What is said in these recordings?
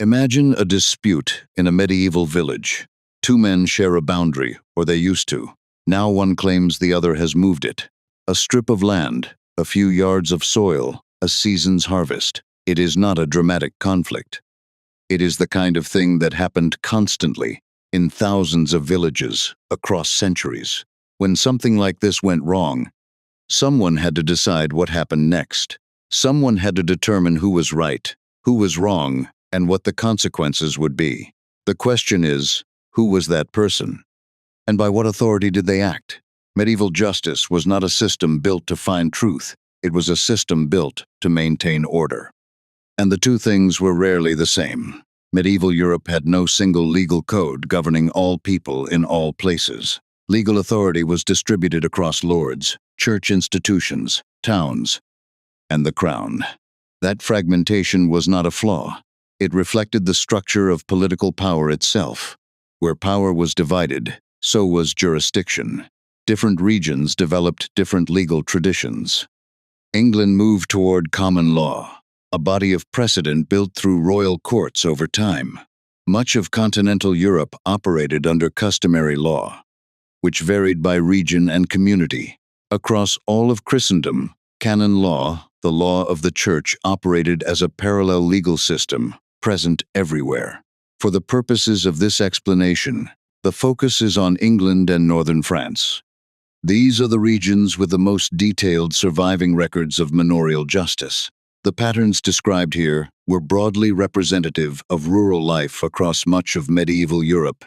Imagine a dispute in a medieval village. Two men share a boundary, or they used to. Now one claims the other has moved it. A strip of land, a few yards of soil, a season's harvest. It is not a dramatic conflict. It is the kind of thing that happened constantly in thousands of villages across centuries. When something like this went wrong, someone had to decide what happened next. Someone had to determine who was right, who was wrong, and what the consequences would be. The question is, who was that person? And by what authority did they act? Medieval justice was not a system built to find truth. It was a system built to maintain order. And the two things were rarely the same. Medieval Europe had no single legal code governing all people in all places. Legal authority was distributed across lords, church institutions, towns, and the crown. That fragmentation was not a flaw. It reflected the structure of political power itself. Where power was divided, so was jurisdiction. Different regions developed different legal traditions. England moved toward common law, a body of precedent built through royal courts over time. Much of continental Europe operated under customary law, which varied by region and community. Across all of Christendom, canon law, the law of the Church, operated as a parallel legal system, present everywhere. For the purposes of this explanation, the focus is on England and northern France. These are the regions with the most detailed surviving records of manorial justice. The patterns described here were broadly representative of rural life across much of medieval Europe.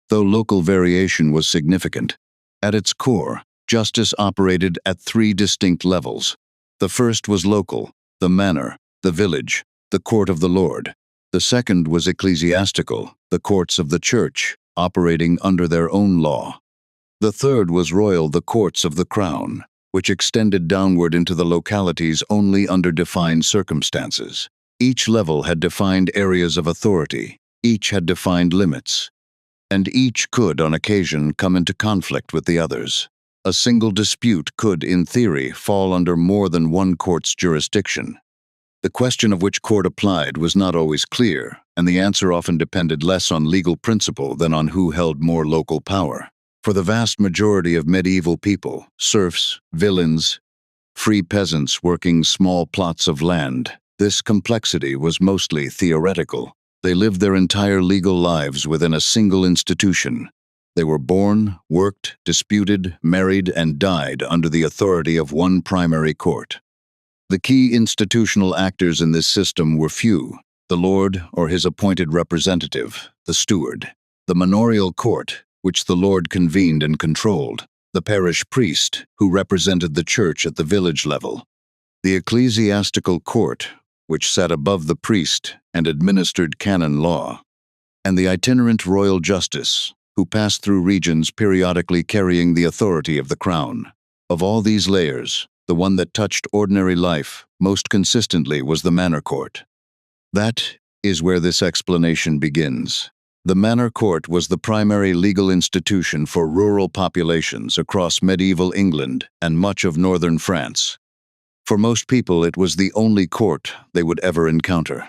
Though local variation was significant, at its core, justice operated at three distinct levels. The first was local, the manor, the village, the court of the lord. The second was ecclesiastical, the courts of the church, operating under their own law. The third was royal, the courts of the crown, which extended downward into the localities only under defined circumstances. Each level had defined areas of authority, each had defined limits, and each could, on occasion, come into conflict with the others. A single dispute could, in theory, fall under more than one court's jurisdiction. The question of which court applied was not always clear, and the answer often depended less on legal principle than on who held more local power. For the vast majority of medieval people, serfs, villeins, free peasants working small plots of land, this complexity was mostly theoretical. They lived their entire legal lives within a single institution. They were born, worked, disputed, married, and died under the authority of one primary court. The key institutional actors in this system were few: the lord or his appointed representative, the steward; the manorial court, which the lord convened and controlled; the parish priest, who represented the church at the village level; the ecclesiastical court, which sat above the priest and administered canon law; and the itinerant royal justice, who passed through regions periodically carrying the authority of the crown. Of all these layers, the one that touched ordinary life most consistently was the manor court. That is where this explanation begins. The manor court was the primary legal institution for rural populations across medieval England and much of northern France. For most people, it was the only court they would ever encounter.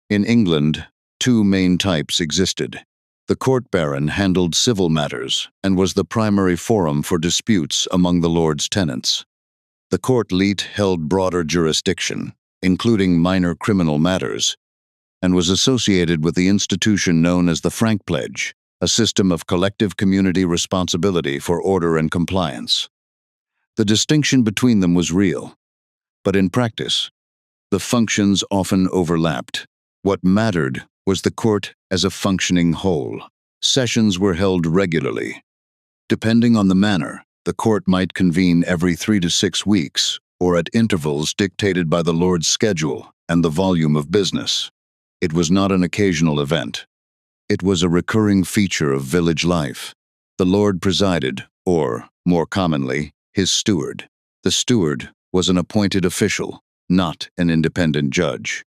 In England, two main types existed. The court baron handled civil matters and was the primary forum for disputes among the lord's tenants. The court leet held broader jurisdiction, including minor criminal matters, and was associated with the institution known as the Frank Pledge, a system of collective community responsibility for order and compliance. The distinction between them was real, but in practice, the functions often overlapped. What mattered was the court as a functioning whole. Sessions were held regularly. Depending on the manor, the court might convene every 3 to 6 weeks, or at intervals dictated by the lord's schedule and the volume of business. It was not an occasional event. It was a recurring feature of village life. The lord presided, or, more commonly, his steward. The steward was an appointed official, not an independent judge.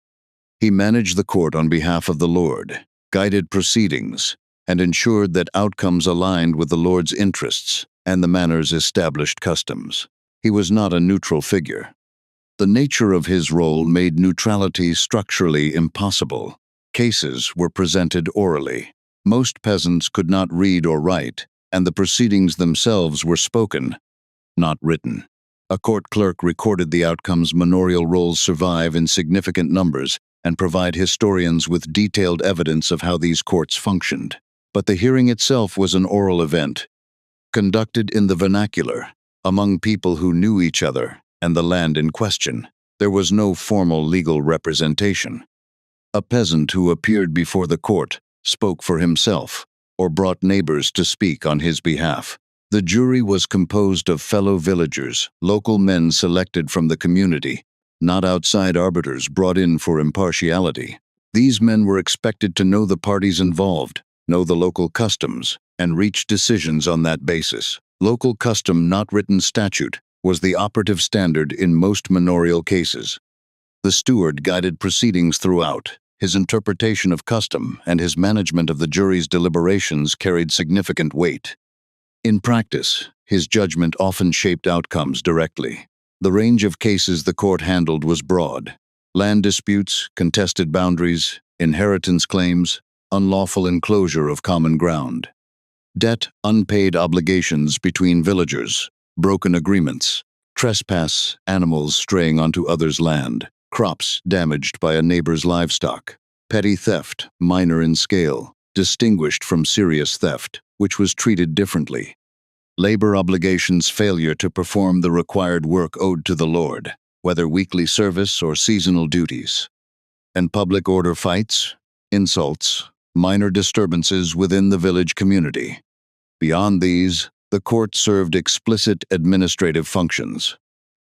He managed the court on behalf of the lord, guided proceedings, and ensured that outcomes aligned with the lord's interests and the manor's established customs. He was not a neutral figure. The nature of his role made neutrality structurally impossible. Cases were presented orally. Most peasants could not read or write, and the proceedings themselves were spoken, not written. A court clerk recorded the outcomes. Manorial rolls survive in significant numbers and provide historians with detailed evidence of how these courts functioned. But the hearing itself was an oral event, conducted in the vernacular, among people who knew each other and the land in question. There was no formal legal representation. A peasant who appeared before the court spoke for himself or brought neighbors to speak on his behalf. The jury was composed of fellow villagers, local men selected from the community, not outside arbiters brought in for impartiality. These men were expected to know the parties involved, know the local customs, and reach decisions on that basis. Local custom, not written statute, was the operative standard in most manorial cases. The steward guided proceedings throughout. His interpretation of custom and his management of the jury's deliberations carried significant weight. In practice, his judgment often shaped outcomes directly. The range of cases the court handled was broad: land disputes, contested boundaries, inheritance claims, unlawful enclosure of common ground, debt, unpaid obligations between villagers, broken agreements, trespass, animals straying onto others' land, crops damaged by a neighbor's livestock, petty theft, minor in scale, distinguished from serious theft, which was treated differently, labor obligations, failure to perform the required work owed to the lord, whether weekly service or seasonal duties, and public order, fights, insults, minor disturbances within the village community. Beyond these, the court served explicit administrative functions.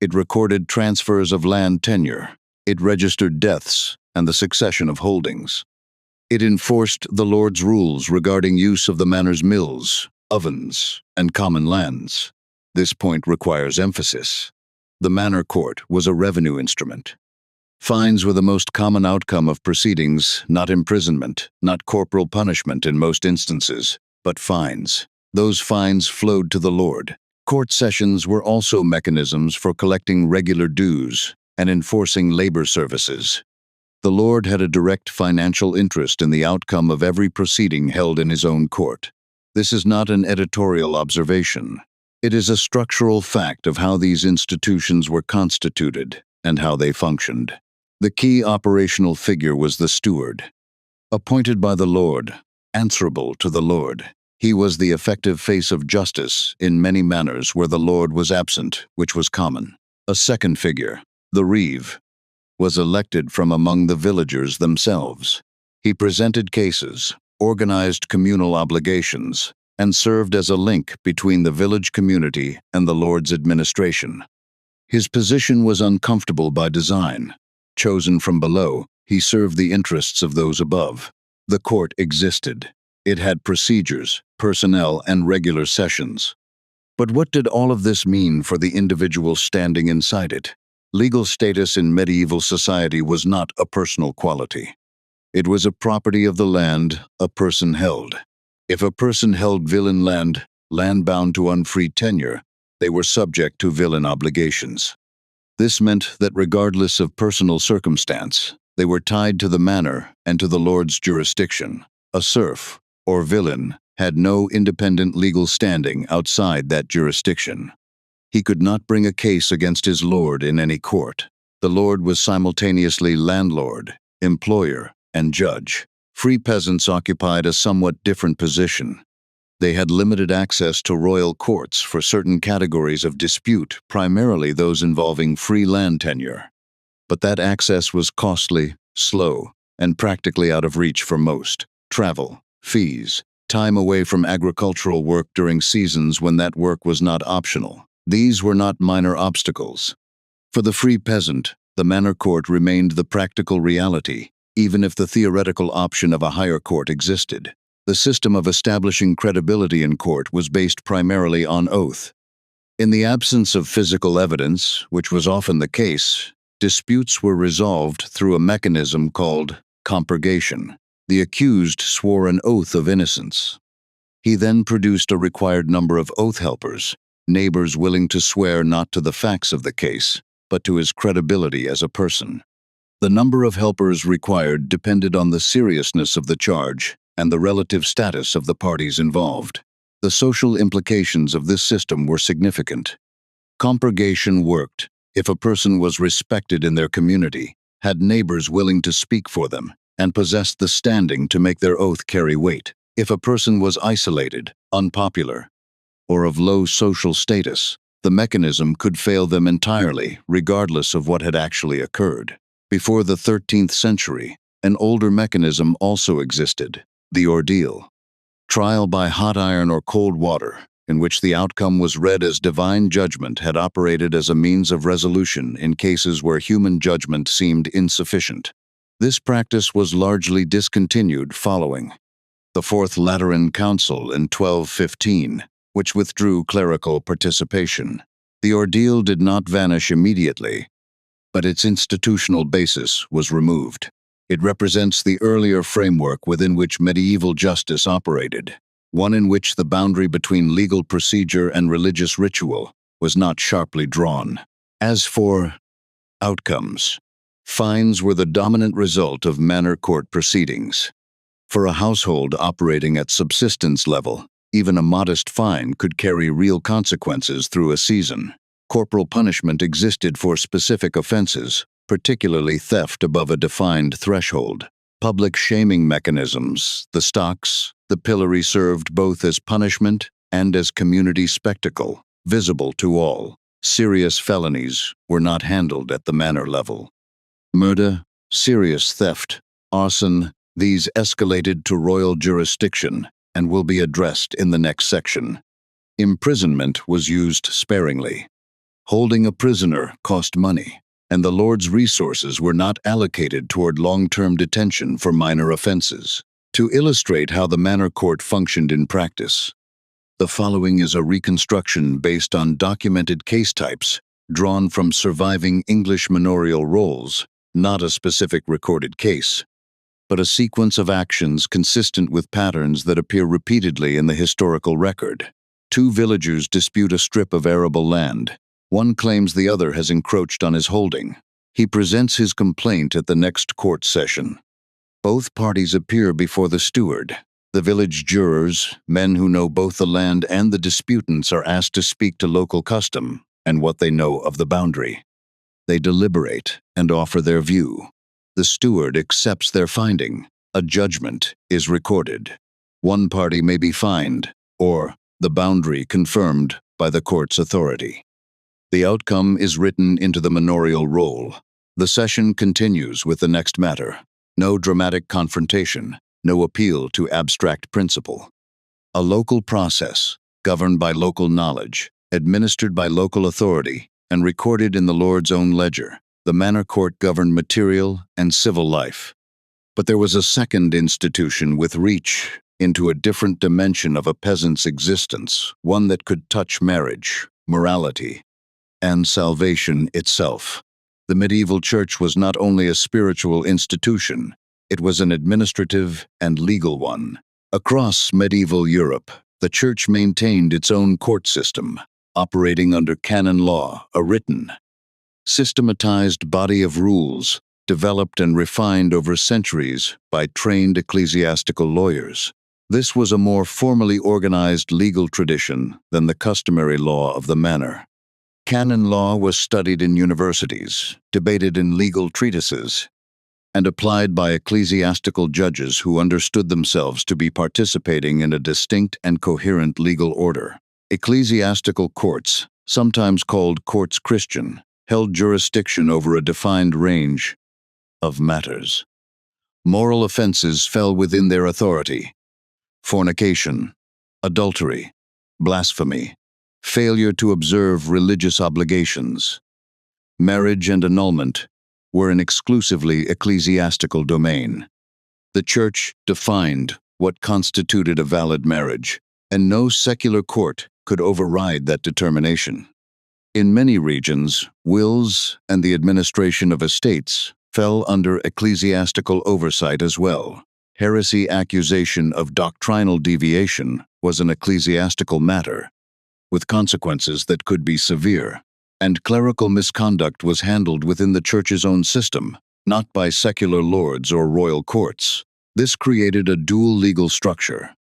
It recorded transfers of land tenure. It registered deaths and the succession of holdings. It enforced the lord's rules regarding use of the manor's mills, ovens, and common lands. This point requires emphasis. The manor court was a revenue instrument. Fines were the most common outcome of proceedings, not imprisonment, not corporal punishment in most instances, but fines. Those fines flowed to the lord. Court sessions were also mechanisms for collecting regular dues and enforcing labor services. The lord had a direct financial interest in the outcome of every proceeding held in his own court. This is not an editorial observation. It is a structural fact of how these institutions were constituted and how they functioned. The key operational figure was the steward, appointed by the lord, answerable to the lord. He was the effective face of justice in many manors where the lord was absent, which was common. A second figure, the reeve, was elected from among the villagers themselves. He presented cases, organized communal obligations, and served as a link between the village community and the lord's administration. His position was uncomfortable by design. Chosen from below, he served the interests of those above. The court existed. It had procedures, personnel, and regular sessions. But what did all of this mean for the individual standing inside it? Legal status in medieval society was not a personal quality. It was a property of the land a person held. If a person held villein land bound to unfree tenure, they were subject to villein obligations. This meant that regardless of personal circumstance, they were tied to the manor and to the lord's jurisdiction. A serf, or villein, had no independent legal standing outside that jurisdiction. He could not bring a case against his lord in any court. The lord was simultaneously landlord, employer, and judge. Free peasants occupied a somewhat different position. They had limited access to royal courts for certain categories of dispute, primarily those involving free land tenure. But that access was costly, slow, and practically out of reach for most. Travel, fees, time away from agricultural work during seasons when that work was not optional. These were not minor obstacles. For the free peasant, the manor court remained the practical reality, even if the theoretical option of a higher court existed. The system of establishing credibility in court was based primarily on oath. In the absence of physical evidence, which was often the case, disputes were resolved through a mechanism called compurgation. The accused swore an oath of innocence. He then produced a required number of oath helpers, neighbors willing to swear not to the facts of the case, but to his credibility as a person. The number of helpers required depended on the seriousness of the charge and the relative status of the parties involved. The social implications of this system were significant. Compurgation worked if a person was respected in their community, had neighbors willing to speak for them, and possessed the standing to make their oath carry weight. If a person was isolated, unpopular, or of low social status, the mechanism could fail them entirely, regardless of what had actually occurred. Before the 13th century, an older mechanism also existed, the ordeal. Trial by hot iron or cold water, in which the outcome was read as divine judgment, had operated as a means of resolution in cases where human judgment seemed insufficient. This practice was largely discontinued following the Fourth Lateran Council in 1215, which withdrew clerical participation. The ordeal did not vanish immediately, but its institutional basis was removed. It represents the earlier framework within which medieval justice operated, one in which the boundary between legal procedure and religious ritual was not sharply drawn. As for outcomes, fines were the dominant result of manor court proceedings. For a household operating at subsistence level, even a modest fine could carry real consequences through a season. Corporal punishment existed for specific offenses, particularly theft above a defined threshold. Public shaming mechanisms, the stocks, the pillory served both as punishment and as community spectacle, visible to all. Serious felonies were not handled at the manor level. Murder, serious theft, arson, these escalated to royal jurisdiction and will be addressed in the next section. Imprisonment was used sparingly. Holding a prisoner cost money, and the Lord's resources were not allocated toward long-term detention for minor offenses. To illustrate how the manor court functioned in practice, the following is a reconstruction based on documented case types drawn from surviving English manorial rolls, not a specific recorded case, but a sequence of actions consistent with patterns that appear repeatedly in the historical record. Two villagers dispute a strip of arable land. One claims the other has encroached on his holding. He presents his complaint at the next court session. Both parties appear before the steward. The village jurors, men who know both the land and the disputants, are asked to speak to local custom and what they know of the boundary. They deliberate and offer their view. The steward accepts their finding. A judgment is recorded. One party may be fined, or the boundary confirmed by the court's authority. The outcome is written into the manorial roll. The session continues with the next matter. No dramatic confrontation, no appeal to abstract principle. A local process, governed by local knowledge, administered by local authority, and recorded in the Lord's own ledger. The manor court governed material and civil life. But there was a second institution with reach into a different dimension of a peasant's existence, one that could touch marriage, morality, and salvation itself. The medieval church was not only a spiritual institution, it was an administrative and legal one. Across medieval Europe, the church maintained its own court system, operating under canon law, a written, systematized body of rules, developed and refined over centuries by trained ecclesiastical lawyers. This was a more formally organized legal tradition than the customary law of the manor. Canon law was studied in universities, debated in legal treatises, and applied by ecclesiastical judges who understood themselves to be participating in a distinct and coherent legal order. Ecclesiastical courts, sometimes called courts Christian, held jurisdiction over a defined range of matters. Moral offenses fell within their authority: fornication, adultery, blasphemy, failure to observe religious obligations, marriage and annulment were an exclusively ecclesiastical domain. The church defined what constituted a valid marriage, and no secular court could override that determination. In many regions, wills and the administration of estates fell under ecclesiastical oversight as well. Heresy accusation of doctrinal deviation was an ecclesiastical matter, with consequences that could be severe, and clerical misconduct was handled within the church's own system, not by secular lords or royal courts. This created a dual legal structure.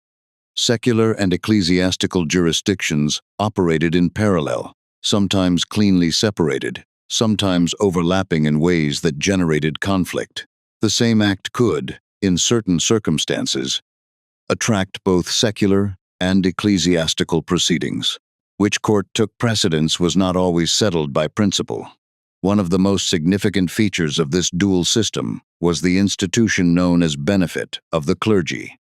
Secular and ecclesiastical jurisdictions operated in parallel, sometimes cleanly separated, sometimes overlapping in ways that generated conflict. The same act could, in certain circumstances, attract both secular and ecclesiastical proceedings. Which court took precedence was not always settled by principle. One of the most significant features of this dual system was the institution known as benefit of the clergy.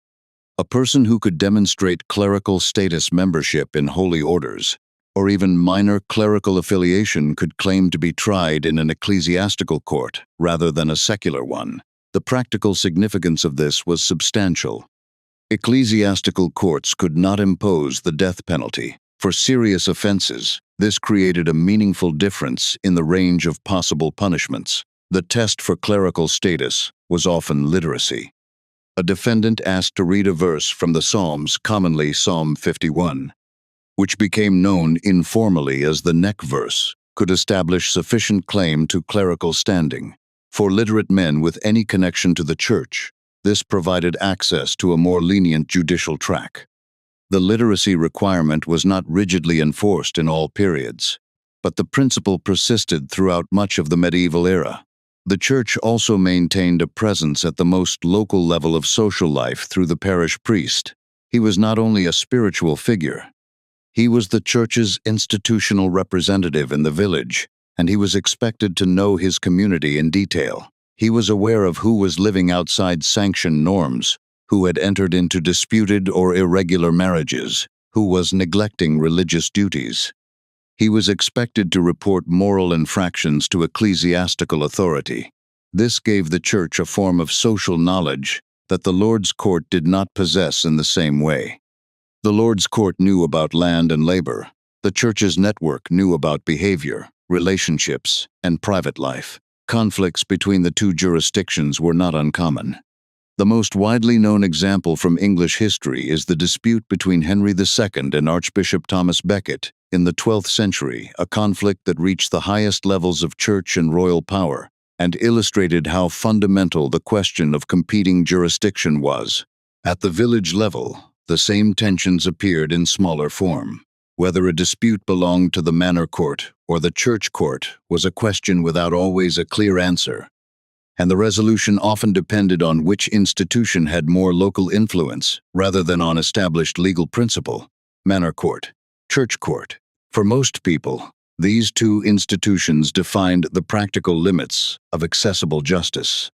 A person who could demonstrate clerical status membership in holy orders, or even minor clerical affiliation, could claim to be tried in an ecclesiastical court rather than a secular one. The practical significance of this was substantial. Ecclesiastical courts could not impose the death penalty for serious offenses. This created a meaningful difference in the range of possible punishments. The test for clerical status was often literacy. A defendant asked to read a verse from the Psalms, commonly Psalm 51, which became known informally as the neck verse, could establish sufficient claim to clerical standing. For literate men with any connection to the church, this provided access to a more lenient judicial track. The literacy requirement was not rigidly enforced in all periods, but the principle persisted throughout much of the medieval era. The church also maintained a presence at the most local level of social life through the parish priest. He was not only a spiritual figure, he was the church's institutional representative in the village, and he was expected to know his community in detail. He was aware of who was living outside sanctioned norms, who had entered into disputed or irregular marriages, who was neglecting religious duties. He was expected to report moral infractions to ecclesiastical authority. This gave the church a form of social knowledge that the Lord's court did not possess in the same way. The Lord's court knew about land and labor. The church's network knew about behavior, relationships, and private life. Conflicts between the two jurisdictions were not uncommon. The most widely known example from English history is the dispute between Henry II and Archbishop Thomas Becket in the 12th century, a conflict that reached the highest levels of church and royal power and illustrated how fundamental the question of competing jurisdiction was. At the village level, the same tensions appeared in smaller form. Whether a dispute belonged to the manor court or the church court was a question without always a clear answer, and the resolution often depended on which institution had more local influence rather than on established legal principle. Manor court, church court. For most people, these two institutions defined the practical limits of accessible justice.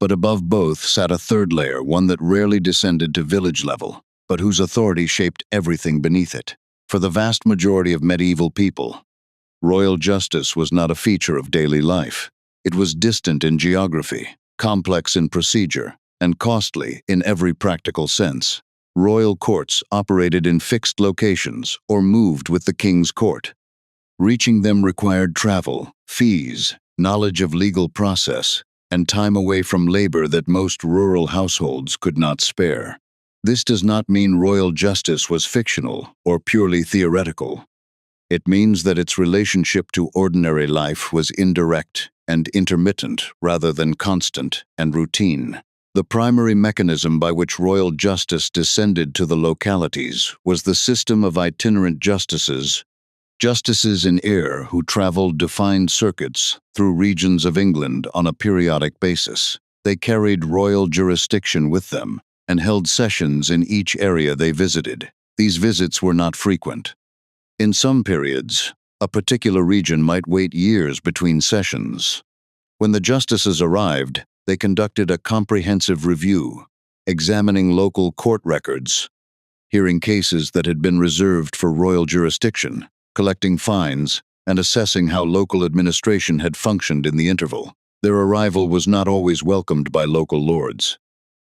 But above both sat a third layer, one that rarely descended to village level, but whose authority shaped everything beneath it. For the vast majority of medieval people, royal justice was not a feature of daily life. It was distant in geography, complex in procedure, and costly in every practical sense. Royal courts operated in fixed locations or moved with the king's court. Reaching them required travel, fees, knowledge of legal process, and time away from labor that most rural households could not spare. This does not mean royal justice was fictional or purely theoretical. It means that its relationship to ordinary life was indirect and intermittent rather than constant and routine. The primary mechanism by which royal justice descended to the localities was the system of itinerant justices in air who traveled defined circuits through regions of England on a periodic basis. They carried royal jurisdiction with them and held sessions in each area they visited. These visits were not frequent. In some periods, a particular region might wait years between sessions. When the justices arrived, they conducted a comprehensive review, examining local court records, hearing cases that had been reserved for royal jurisdiction, collecting fines, and assessing how local administration had functioned in the interval. Their arrival was not always welcomed by local lords.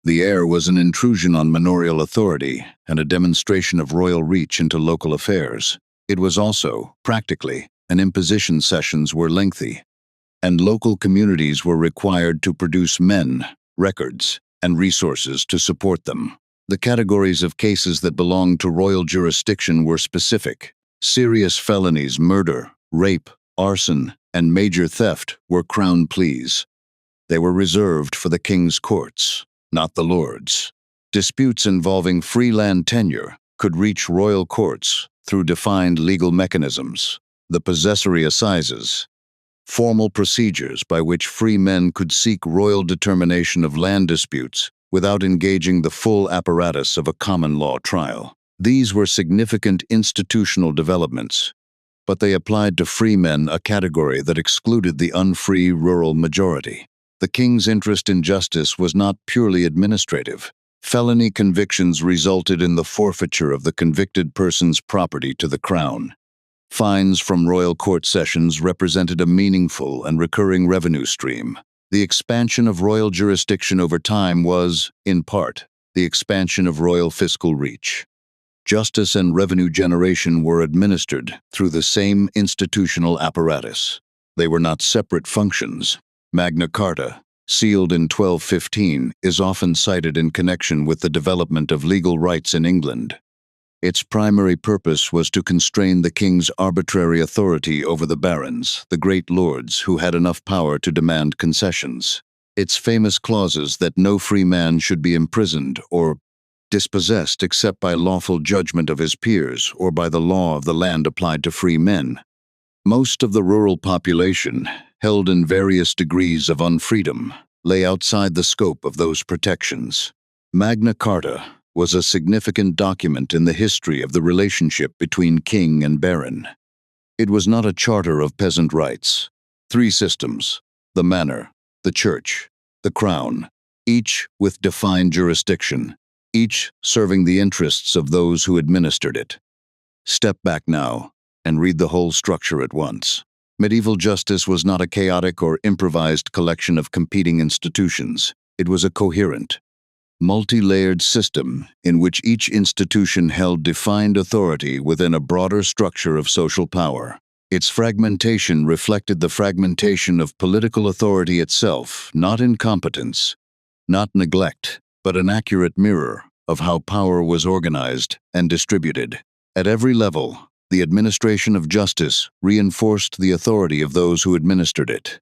The air was an intrusion on manorial authority and a demonstration of royal reach into local affairs. It was also, practically, an imposition. Sessions were lengthy, and local communities were required to produce men, records, and resources to support them. The categories of cases that belonged to royal jurisdiction were specific. Serious felonies, murder, rape, arson, and major theft were crown pleas. They were reserved for the king's courts, not the lords. Disputes involving free land tenure could reach royal courts through defined legal mechanisms, the possessory assizes, formal procedures by which free men could seek royal determination of land disputes without engaging the full apparatus of a common law trial. These were significant institutional developments, but they applied to free men a category that excluded the unfree rural majority. The king's interest in justice was not purely administrative. Felony convictions resulted in the forfeiture of the convicted person's property to the crown. Fines from royal court sessions represented a meaningful and recurring revenue stream. The expansion of royal jurisdiction over time was, in part, the expansion of royal fiscal reach. Justice and revenue generation were administered through the same institutional apparatus. They were not separate functions. Magna Carta, sealed in 1215, is often cited in connection with the development of legal rights in England. Its primary purpose was to constrain the king's arbitrary authority over the barons, the great lords who had enough power to demand concessions. Its famous clauses that no free man should be imprisoned or dispossessed except by lawful judgment of his peers or by the law of the land applied to free men. Most of the rural population, held in various degrees of unfreedom, lay outside the scope of those protections. Magna Carta was a significant document in the history of the relationship between king and baron. It was not a charter of peasant rights. Three systems: the manor, the church, the crown, each with defined jurisdiction, each serving the interests of those who administered it. Step back now and read the whole structure at once. Medieval justice was not a chaotic or improvised collection of competing institutions. It was a coherent, multi-layered system in which each institution held defined authority within a broader structure of social power. Its fragmentation reflected the fragmentation of political authority itself, not incompetence, not neglect, but an accurate mirror of how power was organized and distributed. At every level, the administration of justice reinforced the authority of those who administered it.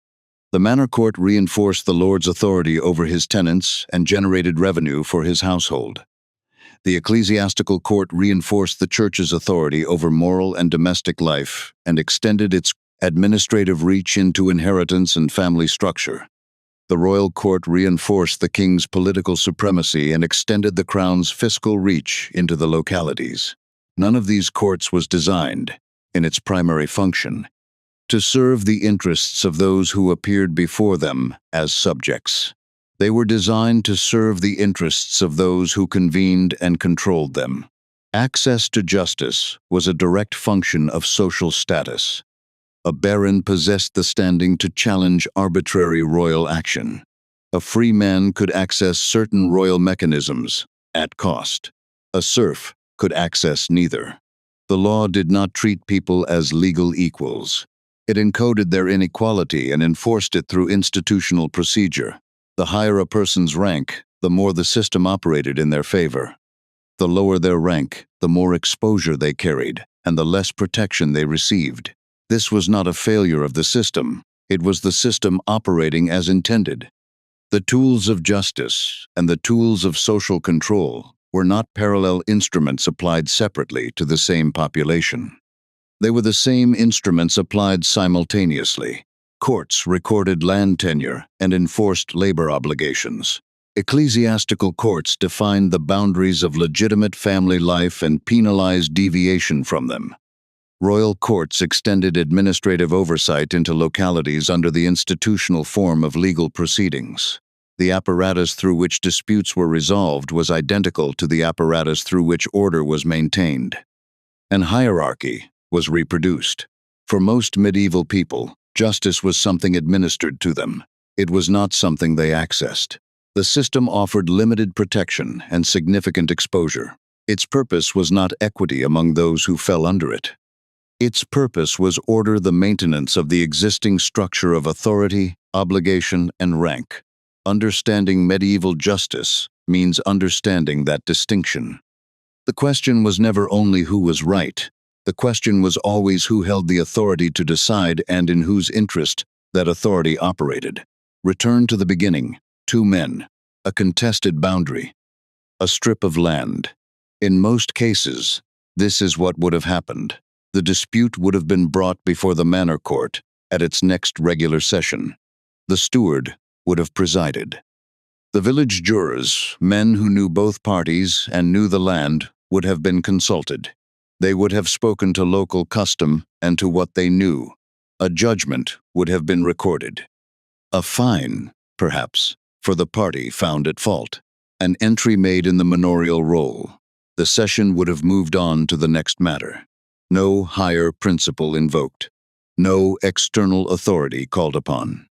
The manor court reinforced the lord's authority over his tenants and generated revenue for his household. The ecclesiastical court reinforced the church's authority over moral and domestic life and extended its administrative reach into inheritance and family structure. The royal court reinforced the king's political supremacy and extended the crown's fiscal reach into the localities. None of these courts was designed, in its primary function, to serve the interests of those who appeared before them as subjects. They were designed to serve the interests of those who convened and controlled them. Access to justice was a direct function of social status. A baron possessed the standing to challenge arbitrary royal action. A free man could access certain royal mechanisms at cost. A serf could access neither. The law did not treat people as legal equals. It encoded their inequality and enforced it through institutional procedure. The higher a person's rank, the more the system operated in their favor. The lower their rank, the more exposure they carried, and the less protection they received. This was not a failure of the system. It was the system operating as intended. The tools of justice and the tools of social control were not parallel instruments applied separately to the same population. They were the same instruments applied simultaneously. Courts recorded land tenure and enforced labor obligations. Ecclesiastical courts defined the boundaries of legitimate family life and penalized deviation from them. Royal courts extended administrative oversight into localities under the institutional form of legal proceedings. The apparatus through which disputes were resolved was identical to the apparatus through which order was maintained. An hierarchy was reproduced. For most medieval people, justice was something administered to them. It was not something they accessed. The system offered limited protection and significant exposure. Its purpose was not equity among those who fell under it. Its purpose was order the maintenance of the existing structure of authority, obligation, and rank. Understanding medieval justice means understanding that distinction. The question was never only who was right. The question was always who held the authority to decide and in whose interest that authority operated. Return to the beginning. Two men. A contested boundary. A strip of land. In most cases, this is what would have happened. The dispute would have been brought before the manor court at its next regular session. The steward would have presided. The village jurors, men who knew both parties and knew the land, would have been consulted. They would have spoken to local custom and to what they knew. A judgment would have been recorded. A fine, perhaps, for the party found at fault. An entry made in the manorial roll. The session would have moved on to the next matter. No higher principle invoked. No external authority called upon.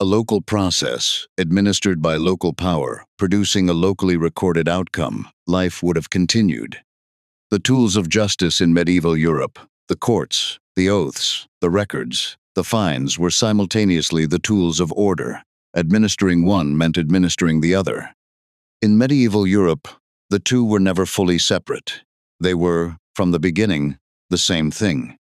A local process, administered by local power, producing a locally recorded outcome, life would have continued. The tools of justice in medieval Europe, the courts, the oaths, the records, the fines were simultaneously the tools of order. Administering one meant administering the other. In medieval Europe, the two were never fully separate. They were, from the beginning, the same thing.